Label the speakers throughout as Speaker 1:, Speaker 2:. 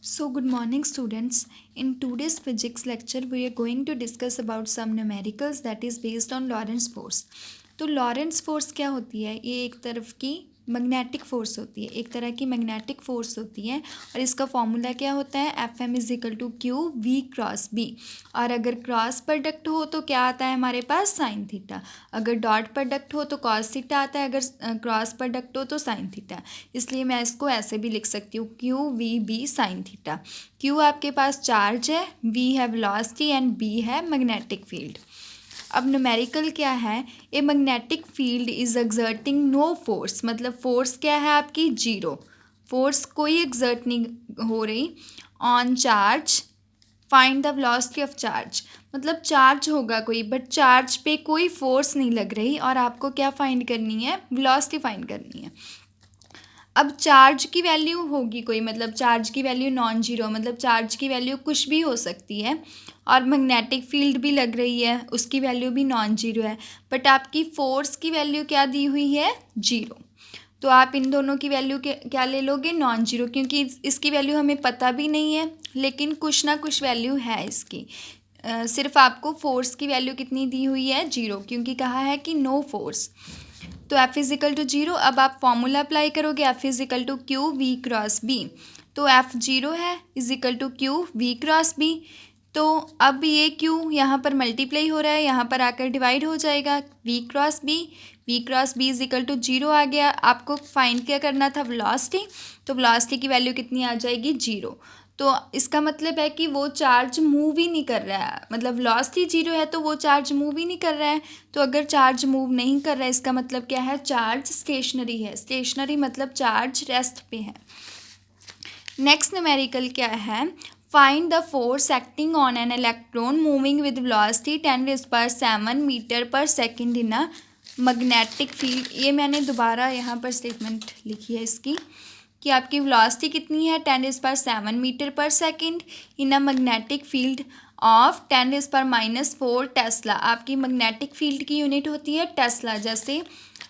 Speaker 1: So, good morning, students. In today's physics lecture, we are going to discuss about some numericals that is based on Lorentz force. तो Lawrence force क्या होती है? ये एक तरफ की मैग्नेटिक फोर्स होती है, एक तरह की मैग्नेटिक फोर्स होती है और इसका फॉर्मूला क्या होता है? F M is equal to Q V cross B. और अगर क्रॉस प्रोडक्ट हो तो क्या आता है हमारे पास? Sine theta. अगर डॉट प्रोडक्ट हो तो कॉस थीटा आता है, अगर क्रॉस प्रोडक्ट हो तो साइन थीटा। इसलिए मैं इसको ऐसे भी लिख सकती हूँ, Q V B sine theta. Q आपके पास चार्ज है, वी है वेलोसिटी एंड बी है मैग्नेटिक फील्ड। अब न्यूमेरिकल क्या है? A magnetic field is exerting no force, मतलब फोर्स क्या है आपकी? जीरो। फोर्स कोई एक्सर्ट नहीं हो रही on charge. Find the velocity of charge, मतलब चार्ज होगा कोई बट चार्ज पे कोई फोर्स नहीं लग रही और आपको क्या फाइंड करनी है? वेलोसिटी फाइंड करनी है। अब चार्ज की वैल्यू होगी कोई, मतलब चार्ज की वैल्यू नॉन जीरो, मतलब चार्ज की वैल्यू कुछ भी हो सकती है और मैग्नेटिक फील्ड भी लग रही है, उसकी वैल्यू भी नॉन जीरो है, बट आपकी फोर्स की वैल्यू क्या दी हुई है? जीरो। तो आप इन दोनों की वैल्यू क्या ले लोगे? नॉन जीरो, क्योंकि इसकी वैल्यू हमें पता भी नहीं है लेकिन कुछ ना कुछ वैल्यू है इसकी। सिर्फ आपको फोर्स की वैल्यू कितनी दी हुई है? जीरो, क्योंकि कहा है कि नो फोर्स। तो एफ इजिकल टू जीरो। अब आप फॉर्मूला अप्लाई करोगे, F is equal to Q V cross B. तो एफ जीरो है is equal to Q V cross B. तो अब ये क्यू यहाँ पर मल्टीप्लाई हो रहा है, यहाँ पर आकर डिवाइड हो जाएगा। V cross B is equal to zero आ गया। आपको फाइंड क्या करना था? वेलोसिटी। तो वेलोसिटी की वैल्यू कितनी आ जाएगी? जीरो। तो इसका मतलब है कि वो चार्ज मूव ही नहीं कर रहा है, मतलब वेलोसिटी जीरो है तो वो चार्ज मूव ही नहीं कर रहा है। तो अगर चार्ज मूव नहीं कर रहा है इसका मतलब क्या है? चार्ज स्टेशनरी है। स्टेशनरी मतलब चार्ज रेस्ट पे है। नेक्स्ट न्यूमेरिकल क्या है? Find the force acting on an electron moving with velocity 10⁻⁷ metre per second in a magnetic field. ये मैंने दोबारा यहाँ पर स्टेटमेंट लिखी है इसकी कि आपकी वेलोसिटी कितनी है? 10⁻⁷ metre per second in a magnetic field of 10⁻⁻4 Tesla. आपकी मैग्नेटिक फील्ड की यूनिट होती है टेस्ला। जैसे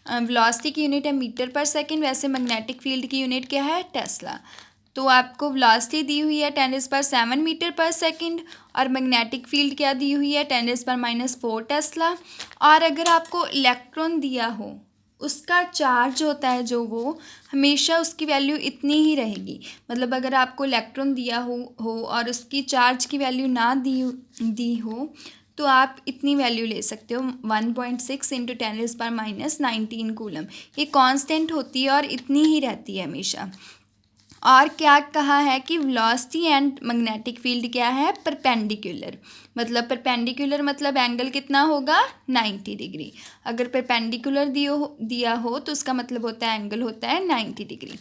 Speaker 1: वेलोसिटी की यूनिट है मीटर पर सेकेंड, वैसे मैग्नेटिक फील्ड की यूनिट क्या है? टेस्ला। तो आपको वेलोसिटी दी हुई है 10⁻⁷ मीटर पर सेकेंड और मैग्नेटिक फील्ड क्या दी हुई है? 10⁻⁻4 टेस्ला। और अगर आपको इलेक्ट्रॉन दिया हो, उसका चार्ज होता है जो, वो हमेशा उसकी वैल्यू इतनी ही रहेगी। मतलब अगर आपको इलेक्ट्रॉन दिया हो और उसकी चार्ज की वैल्यू ना दी हो तो आप इतनी वैल्यू ले सकते हो, 1.6 इंटू 10⁻⁻19 कूलम। ये कांस्टेंट होती है और इतनी ही रहती है हमेशा। और क्या कहा है कि वेलोसिटी एंड मैग्नेटिक फील्ड क्या है? परपेंडिकुलर। मतलब परपेंडिकुलर मतलब एंगल कितना होगा? 90 डिग्री। अगर परपेंडिकुलर दिया हो तो उसका मतलब होता है एंगल होता है 90 डिग्री।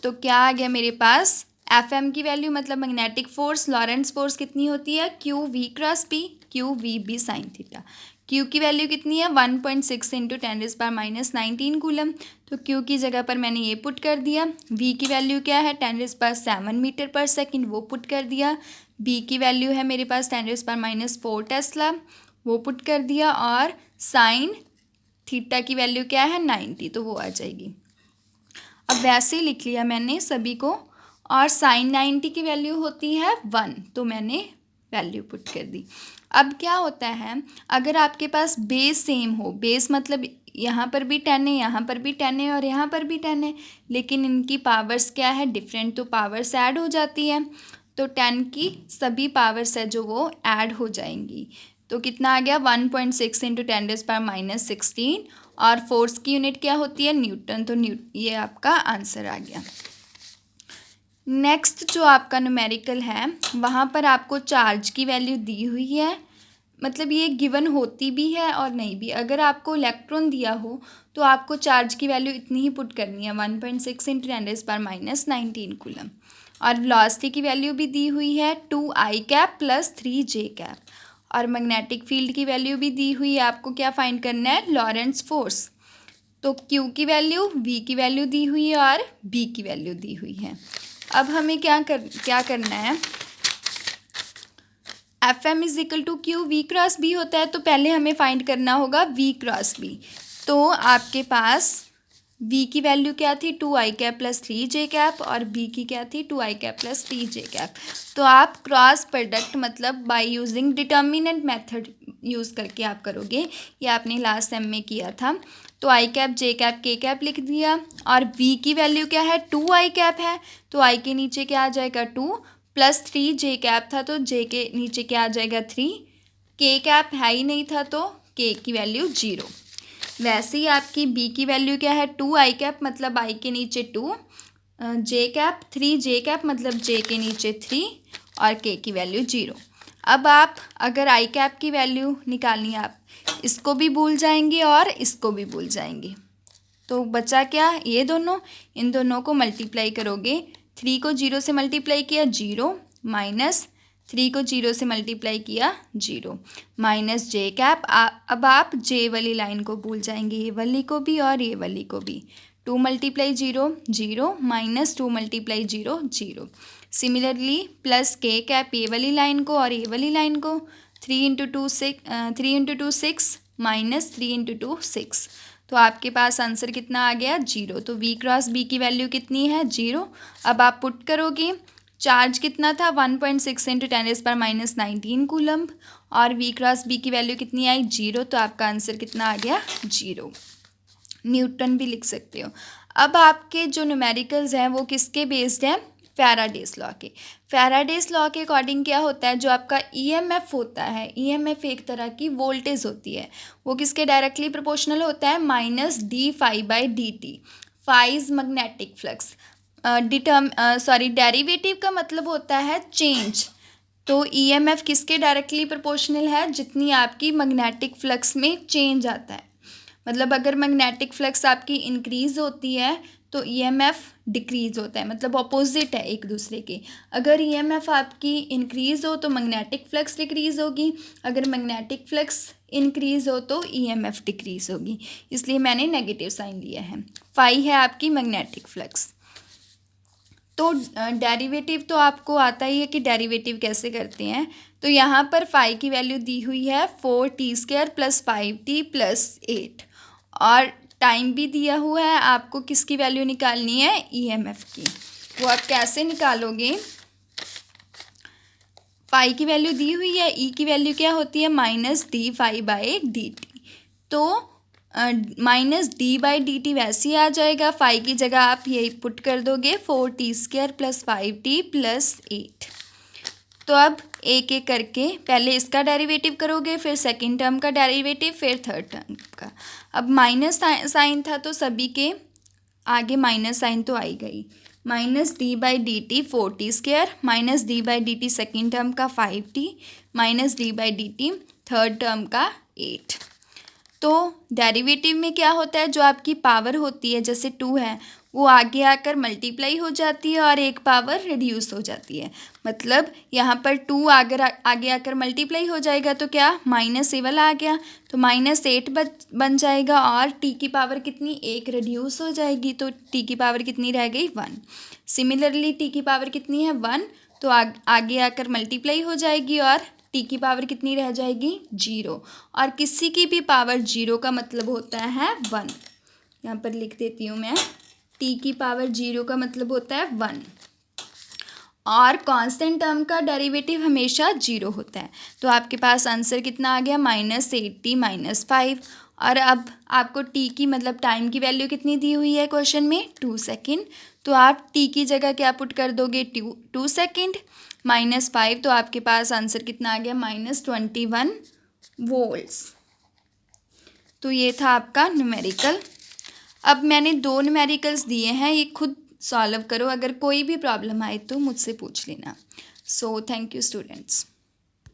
Speaker 1: तो क्या आ गया मेरे पास? एफ एम की वैल्यू मतलब मैग्नेटिक फोर्स, लॉरेंस फोर्स कितनी होती है? Q V cross B, Q V B sine theta. Q की वैल्यू कितनी है? 1.6 इंटू 10⁻⁻19 कूलम। तो क्यू की जगह पर मैंने ये पुट कर दिया। वी की वैल्यू क्या है? 10⁻⁷ मीटर पर सेकेंड, वो पुट कर दिया। बी की वैल्यू है मेरे पास 10⁻⁻4 टेस्ला, वो पुट कर दिया। और साइन थीटा की वैल्यू क्या है? 90, तो वो आ जाएगी। अब वैसे ही लिख लिया मैंने सभी को। और साइन 90 की वैल्यू होती है 1, तो मैंने वैल्यू पुट कर दी। अब क्या होता है, अगर आपके पास बेस सेम हो, बेस मतलब यहाँ पर भी 10 है, यहाँ पर भी 10 है और यहाँ पर भी 10 है, लेकिन इनकी पावर्स क्या है? डिफरेंट, तो पावर्स ऐड हो जाती है। तो 10 की सभी पावर्स है जो वो ऐड हो जाएंगी। तो कितना आ गया? 1.6 इंटू 10⁻⁻16 और फोर्स की यूनिट क्या होती है? न्यूटन। तो ये आपका आंसर आ गया। नेक्स्ट जो आपका न्यूमेरिकल है वहाँ पर आपको चार्ज की वैल्यू दी हुई है, मतलब ये गिवन होती भी है और नहीं भी। अगर आपको इलेक्ट्रॉन दिया हो तो आपको चार्ज की वैल्यू इतनी ही पुट करनी है, 1.6 इंटू 10⁻⁻19 कूलम। और वेलोसिटी की वैल्यू भी दी हुई है 2i cap plus 3j cap. और मैग्नेटिक फील्ड की वैल्यू भी दी हुई है। आपको क्या फाइंड करना है? Lawrence force. तो Q की वैल्यू, V की वैल्यू दी हुई है और B की वैल्यू दी हुई है। अब हमें क्या करना है? F M is equal to Q V cross B होता है, तो पहले हमें फाइंड करना होगा V क्रॉस B। तो आपके पास v की वैल्यू क्या थी 2i cap plus 3j cap और b की क्या थी 2i cap plus 3j cap. तो आप क्रॉस प्रोडक्ट मतलब by using determinant method use करके आप करोगे, ये आपने लास्ट सेम में किया था। तो आई कैप जे कैप के कैप लिख दिया और v की वैल्यू क्या है 2i कैप है, तो i के नीचे क्या आ जाएगा 2 प्लस 3j कैप था तो j के नीचे क्या आ जाएगा 3, के कैप है ही नहीं था तो k की वैल्यू 0। वैसे ही आपकी b की वैल्यू क्या है 2i कैप मतलब i के नीचे 2, j कैप 3j कैप मतलब j के नीचे 3 और k की वैल्यू 0। अब आप अगर i कैप की वैल्यू निकालनी है, आप इसको भी भूल जाएंगे और इसको भी भूल जाएंगे। तो बचा क्या, ये दोनों, इन दोनों को मल्टीप्लाई करोगे, 3 को 0 से मल्टीप्लाई किया 0 माइनस 3 को 0 से मल्टीप्लाई किया 0 माइनस जे कैप। अब आप जे वाली लाइन को भूल जाएंगे, ये वाली को भी और ये वाली को भी। 2 multiply 0 0 minus 2 multiply 0 0। Similarly plus के कैप ये वाली लाइन को और ये वाली लाइन को, 3 इंटू 2 6 माइनस 3 इंटू 2 6। तो आपके पास आंसर कितना आ गया 0। तो v क्रॉस b की वैल्यू कितनी है 0। अब आप पुट करोगे, चार्ज कितना था 1.6 इंटू 10⁻⁻19 कूलम्ब और v क्रॉस b की वैल्यू कितनी आई 0। तो आपका आंसर कितना आ गया 0। न्यूटन भी लिख सकते हो। अब आपके जो न्यूमेरिकल्स हैं वो किसके बेस्ड हैं, फैराडेज लॉ के। फैराडेज लॉ के अकॉर्डिंग क्या होता है, जो आपका ईएमएफ होता है, ईएमएफ एक तरह की वोल्टेज होती है, वो किसके डायरेक्टली प्रोपोर्शनल होता है minus D phi by D T. Phi is magnetic flux, derivative का मतलब होता है चेंज। तो ईएमएफ किसके डायरेक्टली प्रोपोर्शनल है, जितनी आपकी मैग्नेटिक फ्लक्स में चेंज आता है। मतलब अगर मैग्नेटिक फ्लक्स आपकी इंक्रीज़ होती है तो ईएमएफ डिक्रीज़ होता है, मतलब अपोजिट है एक दूसरे के। अगर ईएमएफ आपकी इंक्रीज़ हो तो मैग्नेटिक फ्लक्स डिक्रीज़ होगी, अगर मैग्नेटिक फ्लक्स इंक्रीज़ हो तो ईएमएफ डिक्रीज़ होगी, इसलिए मैंने नेगेटिव साइन लिया है। फाई है आपकी मैग्नेटिक फ्लक्स। तो डेरिवेटिव तो आपको आता ही है कि डेरिवेटिव कैसे करते हैं। तो यहाँ पर फाई की वैल्यू दी हुई है 4t² प्लस 5t प्लस 8 और टाइम भी दिया हुआ है। आपको किसकी वैल्यू निकालनी है, ईएमएफ की। वो आप कैसे निकालोगे, फाई की वैल्यू दी हुई है, ई की वैल्यू क्या होती है minus D phi by D t. तो minus d by D t वैसे ही आ जाएगा, फाई की जगह आप यही पुट कर दोगे 4t² प्लस 5t प्लस 8। तो अब एक एक करके पहले इसका डेरिवेटिव करोगे, फिर सेकंड टर्म का डेरिवेटिव, फिर थर्ड टर्म का। अब माइनस साइन था तो सभी के आगे माइनस साइन तो आई गई। Minus d by D T 4t² minus d by D T second term का 5t minus d by D T third term का 8। तो डेरिवेटिव में क्या होता है, जो आपकी पावर होती है जैसे 2 है वो आगे आकर मल्टीप्लाई हो जाती है और एक पावर रिड्यूस हो जाती है। मतलब यहाँ पर 2 आगे आकर मल्टीप्लाई हो जाएगा तो क्या माइनस ए वाला आ गया, तो -8 बन जाएगा और टी की पावर कितनी 1 रिड्यूस हो जाएगी, तो टी की पावर कितनी रह गई 1। सिमिलरली टी की पावर कितनी है 1, तो आगे आकर मल्टीप्लाई हो जाएगी और टी की पावर कितनी रह जाएगी 0। और किसी की भी पावर 0 का मतलब होता है 1। यहाँ पर लिख देती हूँ मैं, टी की पावर 0 का मतलब होता है 1 और कांस्टेंट टर्म का डेरिवेटिव हमेशा 0 होता है। तो आपके पास आंसर कितना आ गया -8t -5। और अब आपको टी की मतलब टाइम की वैल्यू कितनी दी हुई है क्वेश्चन में 2 सेकेंड, तो आप टी की जगह क्या पुट कर दोगे 2 सेकेंड -5। तो आपके पास आंसर कितना आ गया -21 वोल्ट्स। तो ये था आपका न्यूमेरिकल। अब मैंने 2 न्यूमेरिकल्स दिए हैं, ये खुद सॉल्व करो, अगर कोई भी प्रॉब्लम आए तो मुझसे पूछ लेना। So thank you students.